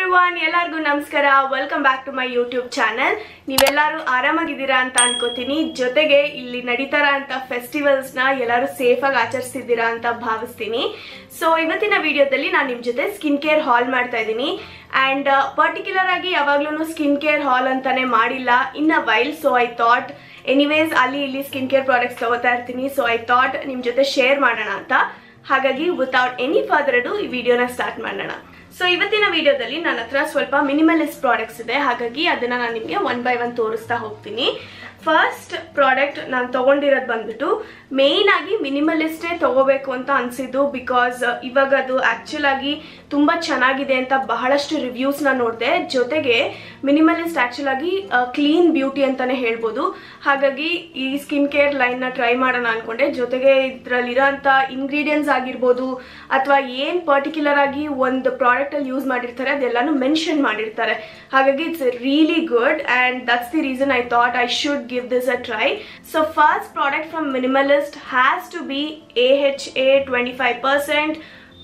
everyone, ಎಲ್ಲರಿಗೂ ನಮಸ್ಕಾರ. Welcome back to my YouTube channel. ನೀವೆಲ್ಲರೂ ಆರಾಮಾಗಿದ್ದೀರಾ ಅಂತ ಅನ್ಕೋತೀನಿ. ಜೊತೆಗೆ ಇಲ್ಲಿ ನಡೀತಾರ ಅಂತ ಫೆಸ್ಟಿವಲ್ಸ್ ನ ಎಲ್ಲರೂ ಸೇಫ್ ಆಗಿ ಆಚರಿಸ್ತಿದ್ದೀರಾ ಅಂತ ಭಾವಿಸ್ತೀನಿ. ಸೊ ಇವತ್ತಿನ ವಿಡಿಯೋದಲ್ಲಿ ನಾನು ನಿಮ್ಮ ಜೊತೆ ಸ್ಕಿನ್ ಕೇರ್ ಹಾಲ್ ಮಾಡ್ತಾ ಇದ್ದೀನಿ. ಅಂಡ್ ಪರ್ಟಿಕ್ಯುಲರ್ ಆಗಿ ಯಾವಾಗ್ಲೂ ಸ್ಕಿನ್ ಕೇರ್ ಹಾಲ್ ಅಂತಾನೆ ಮಾಡಿಲ್ಲ in a while. So I thought anyways ಅಲ್ಲಿ ಇಲ್ಲಿ ಸ್ಕಿನ್ ಕೇರ್ ಪ್ರಾಡಕ್ಟ್ಸ್ ತಗೋತಾ ಇರ್ತೀನಿ. ಸೊ ಐ ಥಾಟ್ ನಿಮ್ಮ ಜೊತೆ ಶೇರ್ ಮಾಡೋಣ ಅಂತ. ಹಾಗಾಗಿ ವಿತೌಟ್ ಎನಿ ಫರ್ದರ್ ಅಡು ಈ ವಿಡಿಯೋನ ಸ್ಟಾರ್ಟ್ ಮಾಡೋಣ. ಸೊ ಇವತ್ತಿನ ವಿಡಿಯೋದಲ್ಲಿ ನನ್ನ ಹತ್ರ ಸ್ವಲ್ಪ ಮಿನಿಮಲಿಸ್ಟ್ ಪ್ರಾಡಕ್ಟ್ಸ್ ಇದೆ. ಹಾಗಾಗಿ ಅದನ್ನ ನಾನು ನಿಮಗೆ ಒನ್ ಬೈ ಒನ್ ತೋರಿಸ್ತಾ ಹೋಗ್ತೀನಿ. ಫಸ್ಟ್ ಪ್ರಾಡಕ್ಟ್ ನಾನು ತಗೊಂಡಿರೋದು ಬಂದ್ಬಿಟ್ಟು ಮೇನ್ ಆಗಿ ಮಿನಿಮಲಿಸ್ಟೇ ತಗೋಬೇಕು ಅಂತ ಅನ್ಸಿದ್ದು. ಬಿಕಾಸ್ ಇವಾಗ ಅದು ಆಕ್ಚುಲ್ ಆಗಿ ತುಂಬಾ ಚೆನ್ನಾಗಿದೆ ಅಂತ ಬಹಳಷ್ಟು ರಿವ್ಯೂಸ್ ನ ನೋಡಿದೆ. ಜೊತೆಗೆ ಮಿನಿಮಲಿಸ್ಟ್ ಆಕ್ಚುಲ್ ಆಗಿ ಕ್ಲೀನ್ ಬ್ಯೂಟಿ ಅಂತಾನೆ ಹೇಳ್ಬೋದು. ಹಾಗಾಗಿ ಈ ಸ್ಕಿನ್ ಕೇರ್ ಲೈನ್ ನ ಟ್ರೈ ಮಾಡೋಣ ಅನ್ಕೊಂಡೆ. ಜೊತೆಗೆ ಇದ್ರಲ್ಲಿರೋಂಥ ಇಂಗ್ರೀಡಿಯೆಂಟ್ಸ್ ಆಗಿರ್ಬೋದು ಅಥವಾ ಏನ್ ಪರ್ಟಿಕ್ಯುಲರ್ ಆಗಿ ಒಂದು ಪ್ರಾಡಕ್ಟ್ ಅಲ್ಲಿ ಯೂಸ್ ಮಾಡಿರ್ತಾರೆ ಅದೆಲ್ಲಾನು ಮೆನ್ಷನ್ ಮಾಡಿರ್ತಾರೆ. ಹಾಗಾಗಿ it's really good and that's the reason I thought I should give this a try. So first product from Minimalist has to be AHA 25%,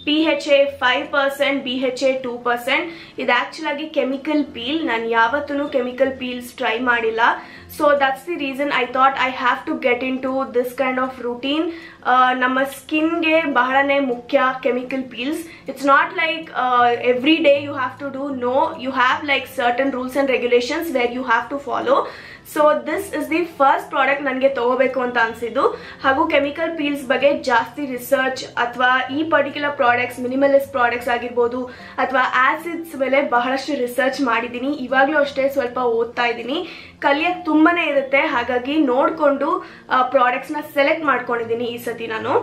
PHA 5%, BHA 2%. ಇದು ಆಕ್ಚುಲ್ ಆಗಿ chemical peel. ನಾನು ಯಾವತ್ತೂ chemical Peel's try ಮಾಡಿಲ್ಲ. So that's the reason I thought I have to get into this kind of routine. ನಮ್ಮ ಸ್ಕಿನ್ಗೆ ಬಹಳನೇ ಮುಖ್ಯ chemical peels. It's not like every day you have to do. No, you have like certain rules and regulations where you have to follow. So this is the first product ನನಗೆ ತಗೋಬೇಕು ಅಂತ ಅನ್ಸಿದ್ದು. ಹಾಗೂ chemical Peel's ಬಗ್ಗೆ ಜಾಸ್ತಿ research ಅಥವಾ ಈ particular products minimalist products ಆಗಿರ್ಬೋದು ಅಥವಾ ಆಸಿಡ್ಸ್ ಮೇಲೆ ಬಹಳಷ್ಟು ರಿಸರ್ಚ್ ಮಾಡಿದ್ದೀನಿ. ಇವಾಗಲೂ ಅಷ್ಟೇ ಸ್ವಲ್ಪ ಓದ್ತಾ ಇದ್ದೀನಿ. ಕಲಿಯೋಕ್ಕೆ ತುಂಬಾನೇ ಇರುತ್ತೆ. ಹಾಗಾಗಿ ನೋಡಿಕೊಂಡು ಪ್ರಾಡಕ್ಟ್ಸ್ನ ಸೆಲೆಕ್ಟ್ ಮಾಡ್ಕೊಂಡಿದ್ದೀನಿ ಈ ಸತಿ ನಾನು.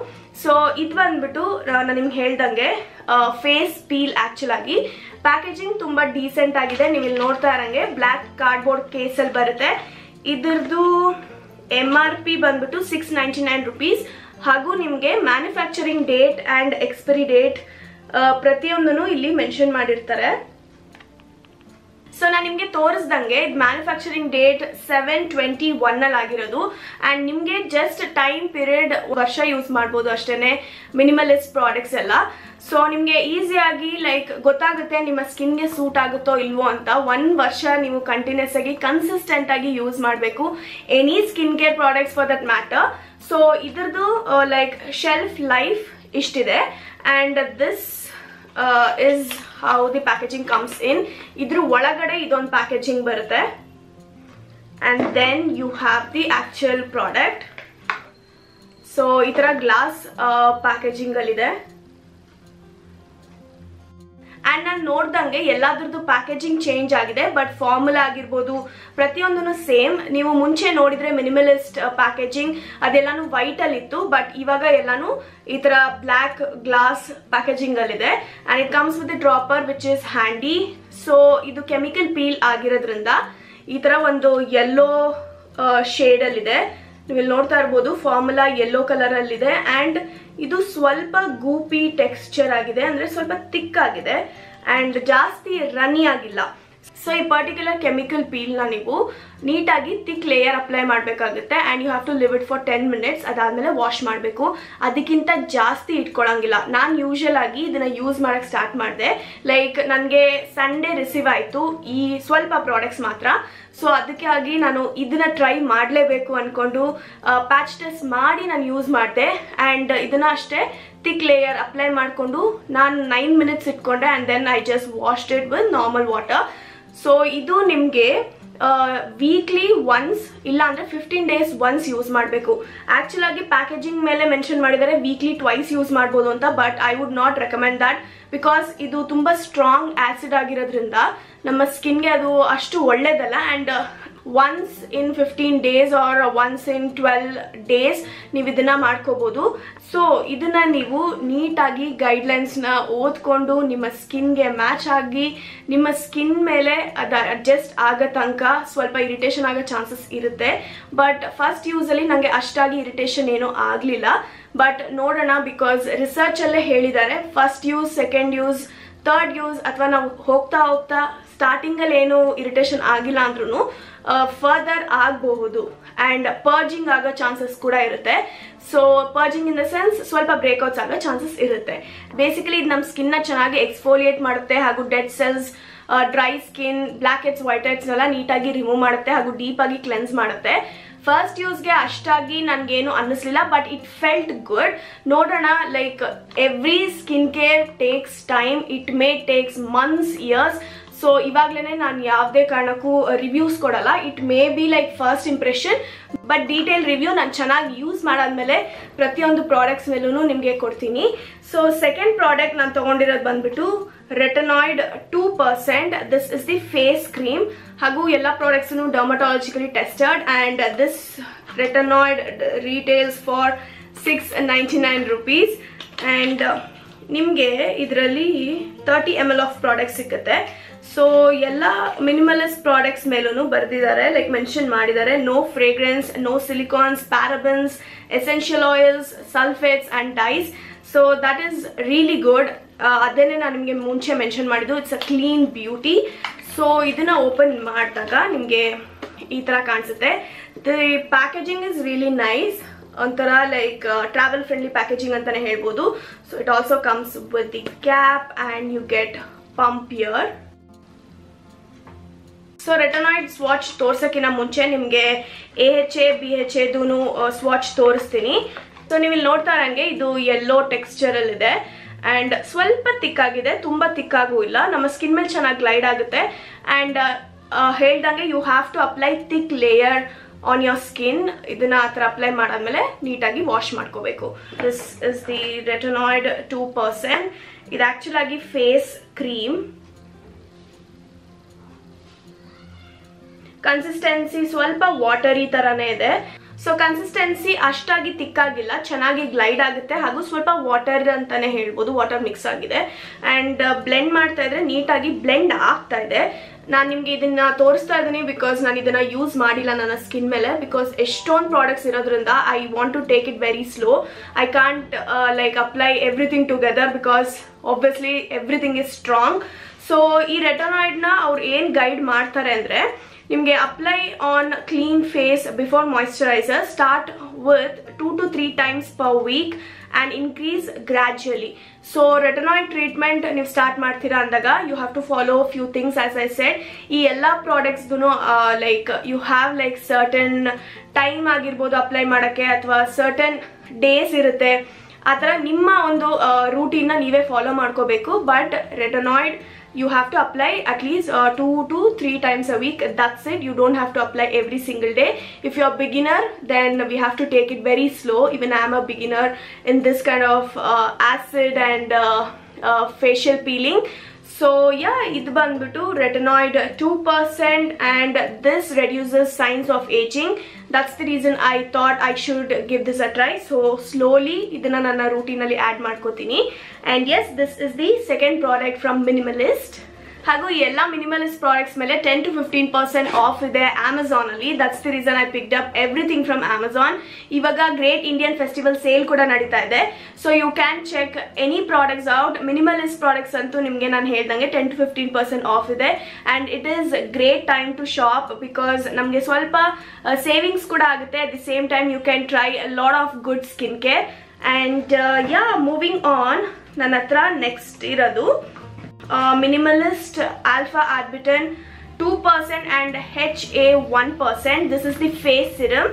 ಸೊ ಇದು ಬಂದ್ಬಿಟ್ಟು ನಾನು ನಿಮ್ಗೆ ಹೇಳ್ದಂಗೆ ಫೇಸ್ ಪೀಲ್. ಆಕ್ಚುಲ್ ಆಗಿ ಪ್ಯಾಕೇಜಿಂಗ್ ತುಂಬಾ ಡೀಸೆಂಟ್ ಆಗಿದೆ. ನೀವು ಇಲ್ಲಿ ನೋಡ್ತಾ ಇರಂಗೆ ಬ್ಲ್ಯಾಕ್ ಕಾರ್ಡ್ಬೋರ್ಡ್ ಕೇಸಲ್ಲಿ ಬರುತ್ತೆ. ಇದ್ರದ್ದು MRP ಬಂದ್ಬಿಟ್ಟು 699 rupees. ಹಾಗೂ ನಿಮಗೆ manufacturing date and expiry date ಪ್ರತಿಯೊಂದನ್ನು ಇಲ್ಲಿ ಮೆನ್ಷನ್ ಮಾಡಿರ್ತಾರೆ. ಸೊ ನಾನು ನಿಮಗೆ ತೋರಿಸ್ದಂಗೆ ಇದು ಮ್ಯಾನುಫ್ಯಾಕ್ಚರಿಂಗ್ ಡೇಟ್ 7/21 ಅಲ್ಲಿ ಆಗಿರೋದು. ಅಂಡ್ ನಿಮಗೆ ಜಸ್ಟ್ ಟೈಮ್ ಪೀರಿಯಡ್ ವರ್ಷ ಯೂಸ್ ಮಾಡ್ಬೋದು ಅಷ್ಟೇನೆ ಮಿನಿಮಲಿಸ್ಟ್ ಪ್ರಾಡಕ್ಟ್ಸ್ ಎಲ್ಲ. ಸೊ ನಿಮಗೆ ಈಸಿಯಾಗಿ ಲೈಕ್ ಗೊತ್ತಾಗುತ್ತೆ ನಿಮ್ಮ ಸ್ಕಿನ್ಗೆ ಸೂಟ್ ಆಗುತ್ತೋ ಇಲ್ವೋ ಅಂತ. 1 ವರ್ಷ ನೀವು ಕಂಟಿನ್ಯೂಸ್ ಆಗಿ ಕನ್ಸಿಸ್ಟೆಂಟ್ ಆಗಿ ಯೂಸ್ ಮಾಡಬೇಕು any skin care products for that matter. So ಇದ್ರದ್ದು ಲೈಕ್ ಶೆಲ್ಫ್ ಲೈಫ್ ಇಷ್ಟಿದೆ. And this is how the packaging comes in. ಇದ್ರ ಒಳಗಡೆ ಇದೊಂದು ಪ್ಯಾಕೇಜಿಂಗ್ ಬರುತ್ತೆ. and then you have the actual product. so ಈ ತರ ಗ್ಲಾಸ್ ಪ್ಯಾಕೇಜಿಂಗ್ ಅಲ್ಲಿ ಇದೆ. ಅಂಡ್ ನಾನು ನೋಡ್ದಂಗೆ ಎಲ್ಲಾದ್ರದ್ದು ಪ್ಯಾಕೇಜಿಂಗ್ ಚೇಂಜ್ ಆಗಿದೆ. ಬಟ್ ಫಾರ್ಮುಲಾ ಆಗಿರ್ಬೋದು ಪ್ರತಿಯೊಂದೂ ಸೇಮ್. ನೀವು ಮುಂಚೆ ನೋಡಿದ್ರೆ ಮಿನಿಮಲಿಸ್ಟ್ ಪ್ಯಾಕೇಜಿಂಗ್ ಅದೆಲ್ಲಾನು ವೈಟ್ ಅಲ್ಲಿ ಇತ್ತು. ಬಟ್ ಇವಾಗ ಎಲ್ಲಾನು ಈ ತರ ಬ್ಲ್ಯಾಕ್ ಗ್ಲಾಸ್ ಪ್ಯಾಕೇಜಿಂಗ್ ಅಲ್ಲಿದೆ. And it comes with dropper which is handy. So ಇದು ಕೆಮಿಕಲ್ ಪೀಲ್ ಆಗಿರೋದ್ರಿಂದ ಈ ತರ ಒಂದು ಯೆಲ್ಲೋ ಶೇಡ್ ಅಲ್ಲಿದೆ. ನೀವು ಇಲ್ಲಿ ನೋಡ್ತಾ ಇರ್ಬೋದು ಫಾರ್ಮುಲಾ ಯೆಲ್ಲೋ ಕಲರ್ ಅಲ್ಲಿದೆ. ಅಂಡ್ ಇದು ಸ್ವಲ್ಪ ಗೂಪಿ ಟೆಕ್ಸ್ಚರ್ ಆಗಿದೆ, ಅಂದ್ರೆ ಸ್ವಲ್ಪ ಥಿಕ್ ಆಗಿದೆ ಅಂಡ್ ಜಾಸ್ತಿ ರನ್ನಿ ಆಗಿಲ್ಲ. ಸೊ ಈ ಪರ್ಟಿಕ್ಯುಲರ್ ಕೆಮಿಕಲ್ ಪೀಲ್ ನ ನೀವು ನೀಟಾಗಿ ಥಿಕ್ ಲೇಯರ್ ಅಪ್ಲೈ ಮಾಡಬೇಕಾಗುತ್ತೆ. And you have to leave it for 10 minutes. ಅದಾದ್ಮೇಲೆ ವಾಶ್ ಮಾಡಬೇಕು. ಅದಕ್ಕಿಂತ ಜಾಸ್ತಿ ಇಟ್ಕೊಳಂಗಿಲ್ಲ. ನಾನು ಯೂಶಲ್ ಆಗಿ ಇದನ್ನ ಯೂಸ್ ಮಾಡಕ್ ಸ್ಟಾರ್ಟ್ ಮಾಡಿದೆ. ಲೈಕ್ ನನಗೆ ಸಂಡೇ ರಿಸೀವ್ ಆಯ್ತು ಈ ಸ್ವಲ್ಪ ಪ್ರಾಡಕ್ಟ್ಸ್ ಮಾತ್ರ. ಸೊ ಅದಕ್ಕೆ ಆಗಿ ನಾನು ಇದನ್ನ ಟ್ರೈ ಮಾಡಲೇಬೇಕು ಅನ್ಕೊಂಡು ಪ್ಯಾಚ್ ಟೆಸ್ಟ್ ಮಾಡಿ ನಾನು ಯೂಸ್ ಮಾಡಿದೆ. ಅಂಡ್ ಇದನ್ನ ಅಷ್ಟೇ ಥಿಕ್ ಲೇಯರ್ ಅಪ್ಲೈ ಮಾಡಿಕೊಂಡು ನಾನು 9 minutes ಇಟ್ಕೊಂಡೆ. And then I just washed it with normal water. So ಇದು ನಿಮಗೆ ವೀಕ್ಲಿ ಒನ್ಸ್ ಇಲ್ಲ ಅಂದ್ರೆ 15 days ಒನ್ಸ್ ಯೂಸ್ ಮಾಡಬೇಕು. ಆಕ್ಚುಲ್ ಆಗಿ ಪ್ಯಾಕೇಜಿಂಗ್ ಮೇಲೆ ಮೆನ್ಷನ್ ಮಾಡಿದರೆ ವೀಕ್ಲಿ ಟ್ವೈಸ್ ಯೂಸ್ ಮಾಡ್ಬೋದು ಅಂತ. But I would not recommend that. Because ಇದು ತುಂಬಾ ಸ್ಟ್ರಾಂಗ್ ಆಸಿಡ್ ಆಗಿರೋದ್ರಿಂದ ನಮ್ಮ ಸ್ಕಿನ್ಗೆ ಅದು ಅಷ್ಟು ಒಳ್ಳೇದಲ್ಲ. And once in 15 days or once in 12 days ನೀವು ಇದನ್ನ ಮಾಡ್ಕೋಬಹುದು. ಸೊ ಇದನ್ನ ನೀವು ನೀಟಾಗಿ ಗೈಡ್ಲೈನ್ಸ್ ನ ಓದ್ಕೊಂಡು ನಿಮ್ಮ ಸ್ಕಿನ್ಗೆ ಮ್ಯಾಚ್ ಆಗಿ ನಿಮ್ಮ ಸ್ಕಿನ್ ಮೇಲೆ ಅದು ಅಡ್ಜಸ್ಟ್ ಆಗೋ ತನಕ ಸ್ವಲ್ಪ ಇರಿಟೇಷನ್ ಆಗೋ ಚಾನ್ಸಸ್ ಇರುತ್ತೆ. ಬಟ್ ಫಸ್ಟ್ ಯೂಸ್ ಅಲ್ಲಿ ನಂಗೆ ಅಷ್ಟಾಗಿ ಇರಿಟೇಷನ್ ಏನೂ ಆಗ್ಲಿಲ್ಲ. ಬಟ್ ನೋಡೋಣ, ಬಿಕಾಸ್ ರಿಸರ್ಚ್ ಅಲ್ಲೇ ಹೇಳಿದ್ದಾರೆ first use, second use, third use ಅಥವಾ ನಾವು ಹೋಗ್ತಾ ಹೋಗ್ತಾ ಸ್ಟಾರ್ಟಿಂಗ್ ಅಲ್ಲಿ ಏನು ಇರಿಟೇಷನ್ ಆಗಿಲ್ಲ ಅಂದ್ರೂ ಫರ್ದರ್ ಆಗಬಹುದು. ಆ್ಯಂಡ್ ಪರ್ಜಿಂಗ್ ಆಗೋ ಚಾನ್ಸಸ್ ಕೂಡ ಇರುತ್ತೆ. ಸೊ ಪರ್ಜಿಂಗ್ ಇನ್ ದ ಸೆನ್ಸ್ ಸ್ವಲ್ಪ ಬ್ರೇಕ್ಔಟ್ಸ್ ಆಗೋ ಚಾನ್ಸಸ್ ಇರುತ್ತೆ. ಬೇಸಿಕಲಿ ಇದು ನಮ್ಮ ಸ್ಕಿನ್ನ ಚೆನ್ನಾಗಿ ಎಕ್ಸ್ಫೋಲಿಯೇಟ್ ಮಾಡುತ್ತೆ ಹಾಗೂ dead cells, dry skin, black heads, white heads ಎಲ್ಲ ನೀಟಾಗಿ ರಿಮೂವ್ ಮಾಡುತ್ತೆ ಹಾಗೂ ಡೀಪ್ ಆಗಿ ಕ್ಲೆನ್ಸ್ ಮಾಡುತ್ತೆ. ಫಸ್ಟ್ ಯೂಸ್ಗೆ ಅಷ್ಟಾಗಿ ನನಗೇನು ಅನ್ನಿಸ್ಲಿಲ್ಲ, ಬಟ್ ಇಟ್ ಫೆಲ್ಟ್ ಗುಡ್. ನೋಡೋಣ, like every skin care takes time, it may takes months, years. So ಇವಾಗಲೇ ನಾನು ಯಾವುದೇ ಕಾರಣಕ್ಕೂ ರಿವ್ಯೂಸ್ ಕೊಡಲ್ಲ. It may be like first impression, but detail review ನಾನು ಚೆನ್ನಾಗಿ ಯೂಸ್ ಮಾಡಾದ್ಮೇಲೆ ಪ್ರತಿಯೊಂದು ಪ್ರಾಡಕ್ಟ್ಸ್ ಮೇಲೂ ನಿಮಗೆ ಕೊಡ್ತೀನಿ. ಸೊ ಸೆಕೆಂಡ್ ಪ್ರಾಡಕ್ಟ್ ನಾನು ತೊಗೊಂಡಿರೋದು ಬಂದ್ಬಿಟ್ಟು retinoid 2%. This is the face cream ಹಾಗೂ ಎಲ್ಲ ಪ್ರಾಡಕ್ಟ್ಸನ್ನು dermatologically tested and this retinoid retails for 699 rupees. And ನಿಮಗೆ ಇದರಲ್ಲಿ 30 ml ಆಫ್ ಪ್ರಾಡಕ್ಟ್ ಸಿಗುತ್ತೆ. ಸೊ ಎಲ್ಲ ಮಿನಿಮಲಿಸ್ಟ್ ಪ್ರಾಡಕ್ಟ್ಸ್ ಮೇಲೂ ಬರೆದಿದ್ದಾರೆ, ಲೈಕ್ ಮೆನ್ಷನ್ ಮಾಡಿದ್ದಾರೆ, no fragrance, no silicones, parabens, essential oils, sulphates and dyes. So that is really good. ಅದೇನೆ ನಾನು ನಿಮಗೆ ಮುಂಚೆ ಮೆನ್ಷನ್ ಮಾಡಿದ್ದು, it's a clean beauty. So ಇದನ್ನ ಓಪನ್ ಮಾಡಿದಾಗ ನಿಮಗೆ ಈ ಥರ ಕಾಣಿಸುತ್ತೆ. The packaging is really nice, ಒಂಥರ ಲೈಕ್ ಟ್ರಾವೆಲ್ ಫ್ರೆಂಡ್ಲಿ ಪ್ಯಾಕೇಜಿಂಗ್ ಅಂತಾನೆ ಹೇಳ್ಬೋದು. So it also comes with the cap and you get pump here. So retinoid swatch ತೋರ್ಸೋಕ್ಕಿಂತ ಮುಂಚೆ ನಿಮಗೆ AHA BHAದೂ ಸ್ವಾಚ್ ತೋರಿಸ್ತೀನಿ. ಸೊ ನೀವು ಇಲ್ಲಿ ನೋಡ್ತಾ ಇರೋಂಗೆ ಇದು ಯೆಲ್ಲೋ ಟೆಕ್ಸ್ಚರಲ್ಲಿದೆ ಆ್ಯಂಡ್ ಸ್ವಲ್ಪ ತಿಕ್ಕಾಗಿದೆ, ತುಂಬ ತಿಕ್ಕಾಗೂ ಇಲ್ಲ. ನಮ್ಮ ಸ್ಕಿನ್ ಮೇಲೆ ಚೆನ್ನಾಗಿ ಗ್ಲೈಡ್ ಆಗುತ್ತೆ. ಆ್ಯಂಡ್ ಹೇಳ್ದಂಗೆ you have to apply thick layer on your skin. ಇದನ್ನ ಆ ಥರ ಅಪ್ಲೈ ಮಾಡಾದ್ಮೇಲೆ ನೀಟಾಗಿ ವಾಶ್ ಮಾಡ್ಕೋಬೇಕು. This is the retinoid 2%. ಇದು ಆ್ಯಕ್ಚುಲ್ ಆಗಿ ಫೇಸ್ ಕ್ರೀಮ್. ಕನ್ಸಿಸ್ಟೆನ್ಸಿ ಸ್ವಲ್ಪ ವಾಟರಿ ಥರನೇ ಇದೆ. ಸೊ ಕನ್ಸಿಸ್ಟೆನ್ಸಿ ಅಷ್ಟಾಗಿ ತಿಕ್ಕಾಗಿಲ್ಲ, ಚೆನ್ನಾಗಿ ಗ್ಲೈಡ್ ಆಗುತ್ತೆ ಹಾಗೂ ಸ್ವಲ್ಪ ವಾಟರ್ ಅಂತಾನೆ ಹೇಳ್ಬೋದು, ವಾಟರ್ ಮಿಕ್ಸ್ ಆಗಿದೆ. ಆ್ಯಂಡ್ ಬ್ಲೆಂಡ್ ಮಾಡ್ತಾ ಇದ್ರೆ ನೀಟಾಗಿ ಬ್ಲೆಂಡ್ ಆಗ್ತಾ ಇದೆ. ನಾನು ನಿಮಗೆ ಇದನ್ನ ತೋರಿಸ್ತಾ ಇದ್ದೀನಿ ಬಿಕಾಸ್ ನಾನು ಇದನ್ನ ಯೂಸ್ ಮಾಡಿಲ್ಲ ನನ್ನ ಸ್ಕಿನ್ ಮೇಲೆ, ಬಿಕಾಸ್ ಎಷ್ಟೊಂದು ಪ್ರಾಡಕ್ಟ್ಸ್ ಇರೋದ್ರಿಂದ I want to take it very slow. I can't like apply everything together because obviously everything is strong. So ಈ ರೆಟನಾಯ್ಡ್ನ ಅವ್ರು ಏನು ಗೈಡ್ ಮಾಡ್ತಾರೆ ಅಂದರೆ, ನಿಮಗೆ apply on clean face before moisturiser, start with 2 to 3 times per week and increase gradually. So retinoid treatment ನೀವು start ಮಾಡ್ತೀರಾ ಅಂದಾಗ you have to follow few things. As I said, ಈ ಎಲ್ಲ ಪ್ರಾಡಕ್ಟ್ಸ್ಗೂ like you have like certain time ಆಗಿರ್ಬೋದು apply ಮಾಡೋಕ್ಕೆ, ಅಥವಾ certain days ಇರುತ್ತೆ. ಆ ಥರ ನಿಮ್ಮ ಒಂದು ರೂಟೀನ್ನ ನೀವೇ ಫಾಲೋ ಮಾಡ್ಕೋಬೇಕು. But retinoid you have to apply at least 2 to 3 times a week. That's it. You don't have to apply every single day. If you're a beginner, then we have to take it very slow. Even I am a beginner in this kind of acid and facial peeling. So yeah, ಇದು ಬಂದ್ಬಿಟ್ಟು retinoid 2% and this reduces signs of aging. That's the reason I thought I should give this a try. So slowly ಇದನ್ನ ನನ್ನ ರೂಟೀನಲ್ಲಿ add ಮಾಡ್ಕೋತೀನಿ. And yes, this is the second product from Minimalist. ಹಾಗೂ ಈ ಎಲ್ಲ minimalist products ಮೇಲೆ 10 to 15% off ಇದೆ Amazon ಅಲ್ಲಿ. That's the reason I picked up everything from Amazon. ಇವಾಗ ಗ್ರೇಟ್ ಇಂಡಿಯನ್ ಫೆಸ್ಟಿವಲ್ ಸೇಲ್ ಕೂಡ ನಡೀತಾ ಇದೆ. So you can check any products out. Minimalist products ಅಂತೂ ನಿಮಗೆ ನಾನು ಹೇಳ್ದಂಗೆ 10 to 15% ಆಫ್ ಇದೆ. And it is great time to shop because ನಮಗೆ ಸ್ವಲ್ಪ ಸೇವಿಂಗ್ಸ್ ಕೂಡ ಆಗುತ್ತೆ. At the same time you can try a lot of good skin care. And yeah, moving on, ನನ್ನ ಹತ್ರ ನೆಕ್ಸ್ಟ್ ಇರೋದು Minimalist Alpha Arbutin 2% and HA 1%. This is the face serum.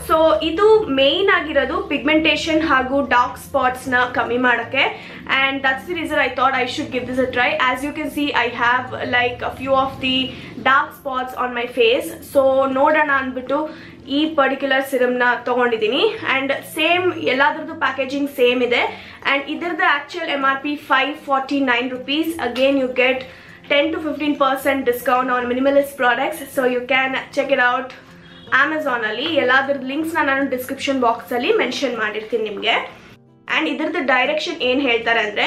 So ಇದು main ಆಗಿರೋದು pigmentation ಹಾಗೂ dark spots ನ ಕಮ್ಮಿ ಮಾಡೋಕ್ಕೆ. and that's the reason I thought I should give this a try. As you can see, I have like a few of the dark spots on my face. so ನೋಡೋಣ ಅಂದ್ಬಿಟ್ಟು ಈ particular ಸಿರಮ್ನ ತೊಗೊಂಡಿದ್ದೀನಿ. And same ಎಲ್ಲಾದ್ರದ್ದು packaging same ಇದೆ. And ಇದರದ್ದು actual MRP 549 rupees. Again you get 10 to 15% discount on Minimalist products. So you can check it out Amazon ಅಲ್ಲಿ. ಎಲ್ಲಾದ್ರದ್ದು ಲಿಂಕ್ಸ್ನ ನಾನು ಡಿಸ್ಕ್ರಿಪ್ಷನ್ ಬಾಕ್ಸಲ್ಲಿ ಮೆನ್ಷನ್ ಮಾಡಿರ್ತೀನಿ ನಿಮಗೆ. and idrada direction ಏನು ಹೇಳ್ತಾರೆ ಅಂದ್ರೆ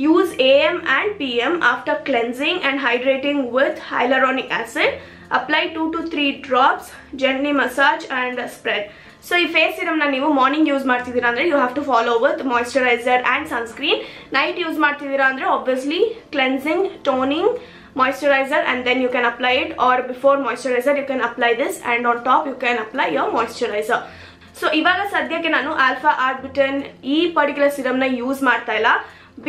use AM and PM after cleansing and hydrating with hyaluronic acid. Apply 2 to 3 drops, gently massage and spread. So ಈ face serum ನೀವು ಮಾರ್ನಿಂಗ್ ಯೂಸ್ ಮಾಡ್ತಿದ್ದೀರಾ ಅಂದ್ರೆ you have to follow with moisturizer and sunscreen. Night use ಮಾಡ್ತಿದ್ದೀರಾ ಅಂದ್ರೆ obviously cleansing, toning, moisturizer, and then you can apply it, or before moisturizer you can apply this, and on top you can apply your moisturizer. So ivaga sadyake nanu alpha arbutin ee particular serum na use marta illa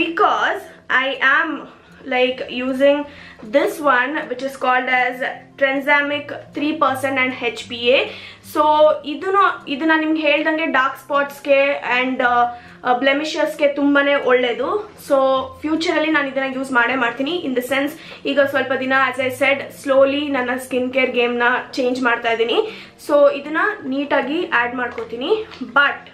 because I am like using this one which is called as Tranexamic 3% and HPA. So iduna nimge heldange dark spots ge and blemishes ge tumbane ಒಳ್ಳೆದು. So future ಅಲ್ಲಿ ನಾನು ಇದನ್ನ use ಮಾಡ್ತೀನಿ. in the sense ಈಗ ಸ್ವಲ್ಪ ದಿನ as I said slowly ನನ್ನ skin care game ನ ಚೇಂಜ್ ಮಾಡ್ತಾ ಇದ್ದೀನಿ. ಸೊ ಇದನ್ನ ನೀಟಾಗಿ ಆಡ್ ಮಾಡ್ಕೋತೀನಿ. But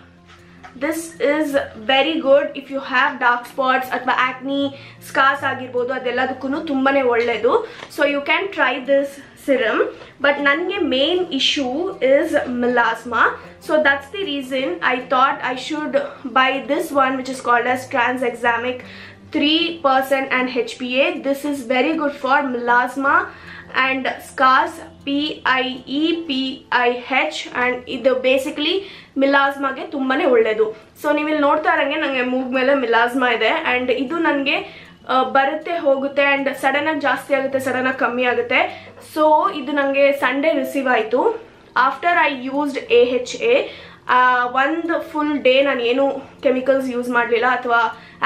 this is very good if you have dark spots ಅಥವಾ acne scars ಆಗಿರಬಹುದು, ಅದೆಲ್ಲದಕ್ಕೂ ತುಂಬಾನೇ ಒಳ್ಳೆದು. so you can try this serum, but nange main issue is melasma. So that's the reason I thought I should buy this one which is called as Tranexamic 3% and HPA. This is very good for melasma and scars, PIEPIH, and ಇದು basically ಮಿಲಾಸ್ಮಾಗೆ ತುಂಬಾನೇ ಒಳ್ಳೆದು. So ನೀವು ಇಲ್ಲಿ ನೋಡ್ತಾ ಇರಂಗೆ ನನಗೆ ಮೂಗ್ ಮೇಲೆ ಮಿಲಾಸ್ಮಾ ಇದೆ ಅಂಡ್ ಇದು ನನಗೆ ಬರುತ್ತೆ ಹೋಗುತ್ತೆ ಅಂಡ್ ಸಡನ್ ಆಗಿ ಜಾಸ್ತಿ ಆಗುತ್ತೆ, ಸಡನ್ ಆಗಿ ಕಮ್ಮಿ ಆಗುತ್ತೆ. ಸೊ ಇದು ನನಗೆ ಸಂಡೇ ರಿಸೀವ್ ಆಯಿತು. ಆಫ್ಟರ್ ಐ ಯೂಸ್ಡ್ AHA ಒಂದು ಫುಲ್ ಡೇ ನಾನು ಏನು ಕೆಮಿಕಲ್ಸ್ ಯೂಸ್ ಮಾಡಲಿಲ್ಲ ಅಥವಾ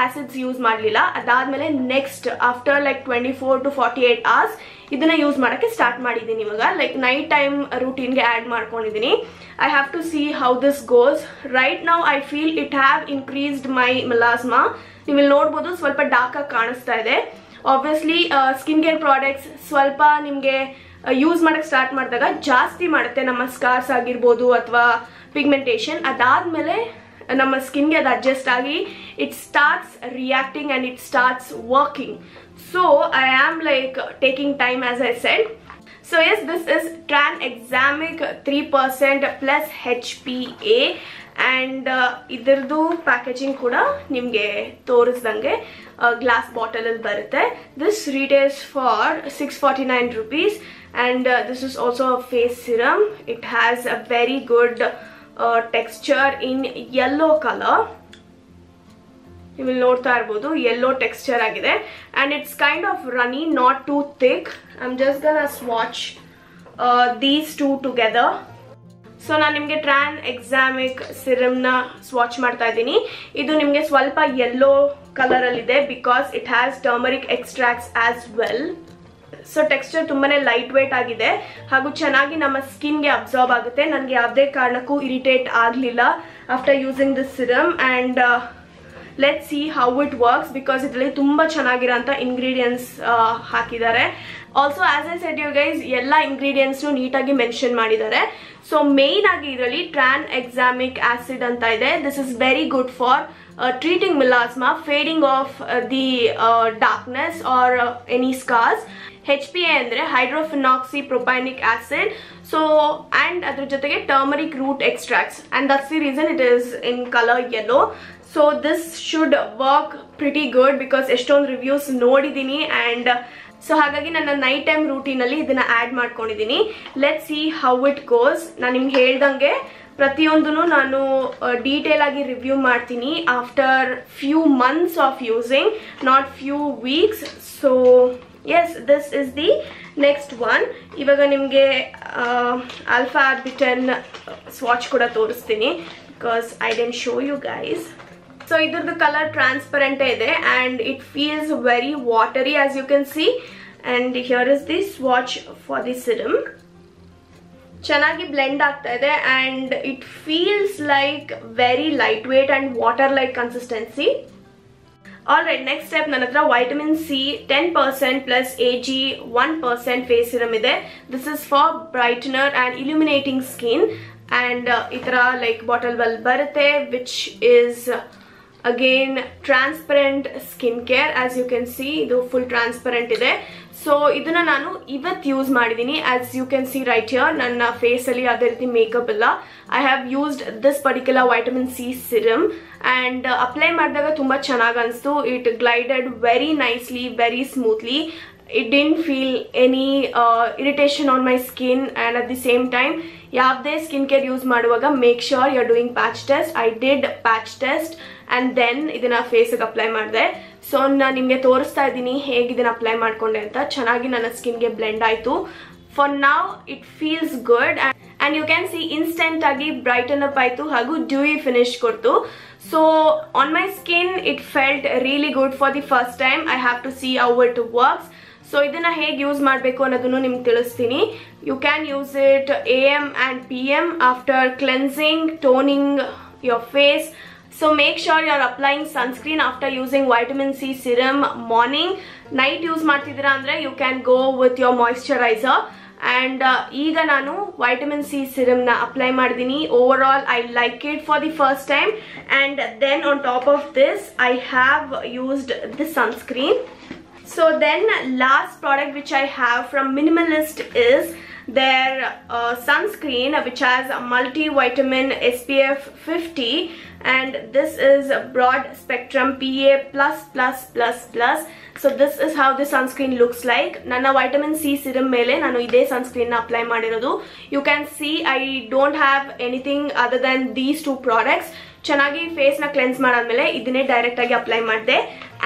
ಆಸಿಡ್ಸ್ ಯೂಸ್ ಮಾಡಲಿಲ್ಲ. ಅದಾದಮೇಲೆ next after like 24 to 48 hours ಇದನ್ನ ಯೂಸ್ ಮಾಡೋಕ್ಕೆ ಸ್ಟಾರ್ಟ್ ಮಾಡಿದ್ದೀನಿ. ಇವಾಗ ಲೈಕ್ ನೈಟ್ ಟೈಮ್ ರೂಟೀನ್ಗೆ ಆ್ಯಡ್ ಮಾಡ್ಕೊಂಡಿದ್ದೀನಿ. I have to see how this goes. Right now I feel it have increased my melasma. ನೀವು ಇಲ್ಲಿ ನೋಡ್ಬೋದು ಸ್ವಲ್ಪ ಡಾರ್ಕ್ ಆಗಿ ಕಾಣಿಸ್ತಾ ಇದೆ. ಆಬ್ವಿಯಸ್ಲಿ ಸ್ಕಿನ್ ಕೇರ್ ಪ್ರಾಡಕ್ಟ್ಸ್ ಸ್ವಲ್ಪ ನಿಮಗೆ ಯೂಸ್ ಮಾಡೋಕ್ಕೆ ಸ್ಟಾರ್ಟ್ ಮಾಡಿದಾಗ ಜಾಸ್ತಿ ಮಾಡುತ್ತೆ ನಮ್ಮ ಸ್ಕಾರ್ಸ್ ಆಗಿರ್ಬೋದು ಅಥವಾ ಪಿಗ್ಮೆಂಟೇಷನ್. ಅದಾದಮೇಲೆ ನಮ್ಮ ಸ್ಕಿನ್ಗೆ ಅದು ಅಡ್ಜಸ್ಟ್ ಆಗಿ it starts reacting and it starts working. So I am like taking time as I said. So yes, this is Tranexamic 3% plus HPA ಆ್ಯಂಡ್ ಇದರದ್ದು ಪ್ಯಾಕೇಜಿಂಗ್ ಕೂಡ ನಿಮಗೆ ತೋರಿಸ್ದಂಗೆ ಗ್ಲಾಸ್ ಬಾಟಲಲ್ಲಿ ಬರುತ್ತೆ. This retails for 649 rupees and this is also a face serum. It has a very good texture in yellow color. You will ನೋಡ್ತಾ ಇರಬಹುದು yellow texture ಆಗಿದೆ and it's kind of runny, not too thick. I'm just gonna swatch these two together. So ನಾನು ನಿಮಗೆ Tranexamic ಸಿರಮ್ನ swatch ಮಾಡ್ತಾ ಇದ್ದೀನಿ. ಇದು ನಿಮಗೆ ಸ್ವಲ್ಪ ಯೆಲ್ಲೋ ಕಲರಲ್ಲಿದೆ because it has turmeric extracts as well. So texture ತುಂಬಾನೇ ಲೈಟ್ ವೇಟ್ ಆಗಿದೆ ಹಾಗೂ ಚೆನ್ನಾಗಿ ನಮ್ಮ ಸ್ಕಿನ್ಗೆ ಅಬ್ಸಾರ್ಬ್ ಆಗುತ್ತೆ. ನನಗೆ ಯಾವುದೇ ಕಾರಣಕ್ಕೂ ಇರಿಟೇಟ್ ಆಗಲಿಲ್ಲ after using this serum and let see how it works because ಇದರಲ್ಲಿ ತುಂಬ ಚೆನ್ನಾಗಿರೋಂಥ ಇಂಗ್ರೀಡಿಯೆಂಟ್ಸ್ ಹಾಕಿದ್ದಾರೆ. Also as I said you guys ಎಲ್ಲ ಇಂಗ್ರೀಡಿಯೆಂಟ್ಸ್ನು ನೀಟಾಗಿ ಮೆನ್ಷನ್ ಮಾಡಿದ್ದಾರೆ. ಸೊ ಮೇನ್ ಆಗಿ ಇದರಲ್ಲಿ Tranexamic ಆಸಿಡ್ ಅಂತ ಇದೆ. This is very good for treating melasma, fading off the darkness or any scars. HPA ಅಂದ್ರೆ hydrophenoxypropanic acid. So and ಅದರ ಜೊತೆಗೆ turmeric root extracts and that's the reason it is in color yellow. So this should work pretty good because ಎಷ್ಟೊಂದು reviews ನೋಡಿದ್ದೀನಿ and so ಹಾಗಾಗಿ ನನ್ನ night time ರೂಟೀನಲ್ಲಿ ಇದನ್ನ add ಮಾಡ್ಕೊಂಡಿದ್ದೀನಿ. Let see how it goes. ನಾನು ನಿಮ್ಗೆ ಹೇಳ್ದಂಗೆ ಪ್ರತಿಯೊಂದೂ ನಾನು ಡೀಟೇಲ್ ಆಗಿ ರಿವ್ಯೂ ಮಾಡ್ತೀನಿ after few months of using, not few weeks. So yes, this is the next one. ಇವಾಗ ನಿಮಗೆ ಆಲ್ಫಾ ಆರ್ಬಿಟನ್ ಸ್ವಾಚ್ ಕೂಡ ತೋರಿಸ್ತೀನಿ because I didn't show you guys. So ಇದ್ರದ್ದು ಕಲರ್ ಟ್ರಾನ್ಸ್ಪರೆಂಟೇ ಇದೆ and it feels very watery as you can see. And here is the swatch for the serum. ಚೆನ್ನಾಗಿ blend ಆಗ್ತಾ ಇದೆ and it feels like very light weight and water like consistency. Alright, next step ನನ್ನ ಹತ್ರ vitamin C 10% plus AG 1% face serum ಇದೆ. This is for brightener and illuminating skin and ಈ ಥರ like bottle ಬರುತ್ತೆ which is again transparent skin care. As you can see ಇದು full transparent ಇದೆ. So ಇದನ್ನ ನಾನು ಇವತ್ತು ಯೂಸ್ ಮಾಡಿದ್ದೀನಿ. As you can see right here, ನನ್ನ ಫೇಸ್ ಅಲ್ಲಿ ಅದೇ ರೀತಿ ಮೇಕಪ್ ಇಲ್ಲ. I have used this particular vitamin C serum and apply ಮಾಡಿದಾಗ ತುಂಬಾ ಚೆನ್ನಾಗಿ ಅನಿಸ್ತು. It glided very nicely, very smoothly. It didn't feel any irritation on my skin, and at the same time ಯಾವ್ದೇ skin care use ಮಾಡುವಾಗ make sure you are doing patch test. I did patch test and then ಇದನ್ನ ಫೇಸ್ಗೆ apply ಮಾಡಿದೆ. So ನಾನು ನಿಮಗೆ ತೋರಿಸ್ತಾ ಇದ್ದೀನಿ ಹೇಗೆ ಇದನ್ನ ಅಪ್ಲೈ ಮಾಡ್ಕೊಂಡೆ ಅಂತ. ಚೆನ್ನಾಗಿ ನನ್ನ ಸ್ಕಿನ್ಗೆ ಬ್ಲೆಂಡ್ ಆಯಿತು. For now it feels good and you can see instant agi brighten up aitu hagu dewy finish kortu. So on my skin it felt really good for the first time. I have to see how it works. So idana hege use ಮಾಡಬೇಕು ಅನ್ನೋದನ್ನು ನಿಮಗೆ ತಿಳಿಸ್ತೀನಿ. You can use it AM and PM after cleansing, toning your face. So make sure you are applying sunscreen after using vitamin C serum morning. Night use ಮಾಡ್ತಿದ್ದೀರಾ ಅಂದ್ರೆ you can go with your moisturizer. And ಈಗ ನಾನು vitamin C serum na apply ಮಾಡಿದ್ದೀನಿ. Overall I like it for the first time. And then on top of this I have used the sunscreen. So then last product which I have from Minimalist is their sunscreen, which has a multivitamin SPF 50, and this is broad spectrum PA++++. So this is how the sunscreen looks like. Nanna vitamin C serum mele nanu ide sunscreen na apply ಮಾಡಿರೋದು. You can see I don't have anything other than these two products. ಚೆನ್ನಾಗಿ face ನ cleanse ಮಾಡಾದ್ಮೇಲೆ ಇದನ್ನೇ direct ಆಗಿ apply ಮಾಡಿದೆ.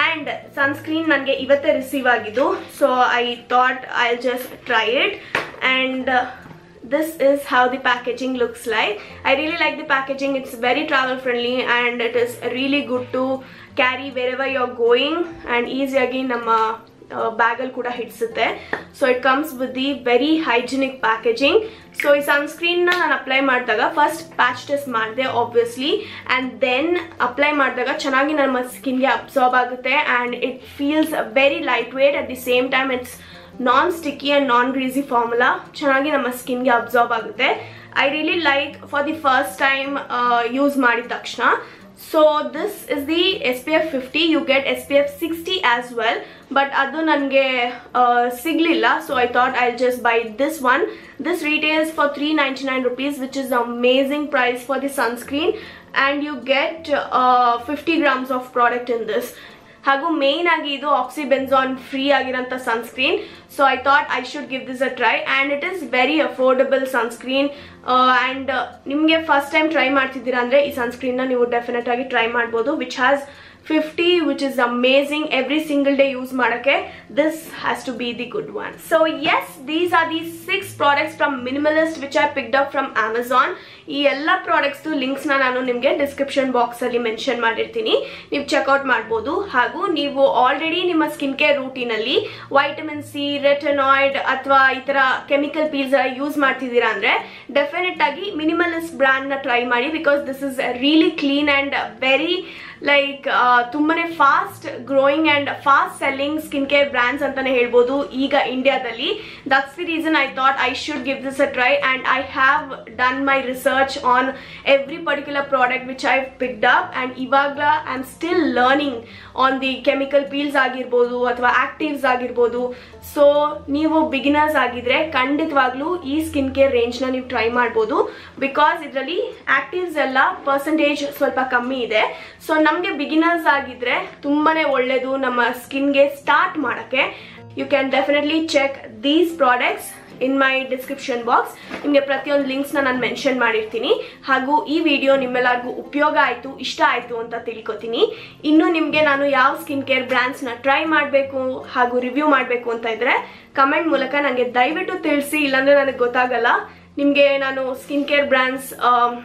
And sunscreen ನನಗೆ ಇವತ್ತೇ receive ಆಗಿದ್ದು. So I thought I just try it. And this is how the packaging looks like. I really like the packaging. It's very travel friendly and it is really good to carry wherever you're going, and easy agi namma bag al kuda hitsutte. So it comes with the very hygienic packaging. So ಈ sunscreen na ನಾನು apply ಮಾಡಿದಾಗ first patch test ಮಾಡಿದೆ obviously, and then apply ಮಾಡಿದಾಗ ಚೆನ್ನಾಗಿ ನಮ್ಮ ಸ್ಕಿನ್ಗೆ absorb ಆಗುತ್ತೆ and it feels very lightweight. At the same time it's non-sticky and non-greasy formula. ಚೆನ್ನಾಗಿ ನಮ್ಮ ಸ್ಕಿನ್ಗೆ ಅಬ್ಸಾರ್ಬ್ ಆಗುತ್ತೆ. I really like for the first time use ಮಾಡಿದ ತಕ್ಷಣ. So this is the SPF 50. You get SPF 60 as well, but adu nange siglilla, so I thought I'll just buy this one. This retails for 399 rupees, which is amazing price for the sunscreen, and you get 50 grams of product in this. ಹಾಗೂ main ಆಗಿ ಇದು oxybenzone free ಆಗಿರೋಂಥ sunscreen. So I thought I should give this a try, and it is very affordable sunscreen. And ನಿಮಗೆ first time try ಮಾಡ್ತಿದ್ದೀರಾ ಅಂದರೆ ಈ ಸನ್ಸ್ಕ್ರೀನ್ನ ನೀವು ಡೆಫಿನೆಟ್ ಆಗಿ ಟ್ರೈ ಮಾಡ್ಬೋದು. Which has 50, which is amazing. Every single day use ಮಾಡಕ್ಕೆ this has to be the good one. So yes, these are the 6 products from Minimalist which I picked up from Amazon. ಈ ಎಲ್ಲ products links ನಾನು ನಿಮಗೆ description box ಅಲ್ಲಿ mention ಮಾಡಿರ್ತೀನಿ, ನೀವು checkout ಮಾಡ್ಬೋದು. ಹಾಗೂ ನೀವು ಆಲ್ರೆಡಿ ನಿಮ್ಮ ಸ್ಕಿನ್ ಕೇರ್ ರೂಟೀನ್ ಅಲ್ಲಿ ವೈಟಮಿನ್ ಸಿ, ರೆಟನಾಯ್ಡ್ ಅಥವಾ ಈ ತರ ಕೆಮಿಕಲ್ ಪೀಲ್ಸ್ ಯೂಸ್ ಮಾಡ್ತಿದ್ದೀರಾ ಅಂದ್ರೆ ಡೆಫಿನೆಟ್ ಆಗಿ ಮಿನಿಮಲಿಸ್ಟ್ ಬ್ರ್ಯಾಂಡ್ ನ ಟ್ರೈ ಮಾಡಿ. Because this is really clean and very like ತುಂಬಾನೇ fast growing and fast selling skin care brands ಅಂತಾನೆ ಹೇಳ್ಬೋದು ಈಗ ಇಂಡಿಯಾದಲ್ಲಿ. That's the reason I thought I should give this a try, and I have done my research on every particular product which I picked up. And ಇವಾಗ I am still learning on the chemical peels ಆಗಿರ್ಬೋದು ಅಥವಾ actives ಆಗಿರ್ಬೋದು. So ನೀವು beginners ಆಗಿದ್ರೆ ಖಂಡಿತವಾಗ್ಲೂ ಈ skin care range ನ ನೀವು ಟ್ರೈ ಮಾಡ್ಬೋದು. ಬಿಕಾಸ್ ಇದರಲ್ಲಿ ಆಕ್ಟಿವ್ಸ್ ಎಲ್ಲ ಪರ್ಸೆಂಟೇಜ್ ಸ್ವಲ್ಪ ಕಮ್ಮಿ ಇದೆ. ಸೊ ನಮಗೆ ಬಿಗಿನರ್ಸ್ ಆಗಿದ್ರೆ ತುಂಬಾನೇ ಒಳ್ಳೇದು ನಮ್ಮ ಸ್ಕಿನ್ಗೆ ಸ್ಟಾರ್ಟ್ ಮಾಡಕ್ಕೆ. You can definitely check these products in my description box. ನಿಮಗೆ ಪ್ರತಿಯೊಂದು ಲಿಂಕ್ಸ್ನ ನಾನು ಮೆನ್ಷನ್ ಮಾಡಿರ್ತೀನಿ. ಹಾಗೂ ಈ ವಿಡಿಯೋ ನಿಮ್ಮೆಲ್ಲರಿಗೂ ಉಪಯೋಗ ಆಯಿತು, ಇಷ್ಟ ಆಯಿತು ಅಂತ ತಿಳ್ಕೊತೀನಿ. ಇನ್ನು ನಿಮಗೆ ನಾನು ಯಾವ ಸ್ಕಿನ್ ಕೇರ್ ಬ್ರ್ಯಾಂಡ್ಸ್ನ ಟ್ರೈ ಮಾಡಬೇಕು ಹಾಗೂ ರಿವ್ಯೂ ಮಾಡಬೇಕು ಅಂತ ಇದ್ರೆ ಕಮೆಂಟ್ ಮೂಲಕ ನನಗೆ ದಯವಿಟ್ಟು ತಿಳಿಸಿ, ಇಲ್ಲಾಂದರೆ ನನಗೆ ಗೊತ್ತಾಗಲ್ಲ. ನಿಮಗೆ ನಾನು ಸ್ಕಿನ್ ಕೇರ್ ಬ್ರ್ಯಾಂಡ್ಸ್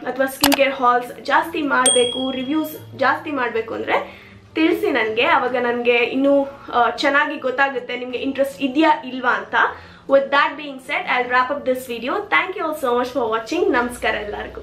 ಅಥವಾ ಸ್ಕಿನ್ ಕೇರ್ ಹಾಲ್ಸ್ ಜಾಸ್ತಿ ಮಾಡಬೇಕು, ರಿವ್ಯೂಸ್ ಜಾಸ್ತಿ ಮಾಡಬೇಕು ಅಂದರೆ ತಿಳಿಸಿ ನನಗೆ. ಅವಾಗ ನನಗೆ ಇನ್ನೂ ಚೆನ್ನಾಗಿ ಗೊತ್ತಾಗುತ್ತೆ ನಿಮಗೆ ಇಂಟ್ರೆಸ್ಟ್ ಇದೆಯಾ ಇಲ್ವಾ ಅಂತ. With that being said, I'll wrap up this video. Thank you all so much for watching. Namaskar ellargu.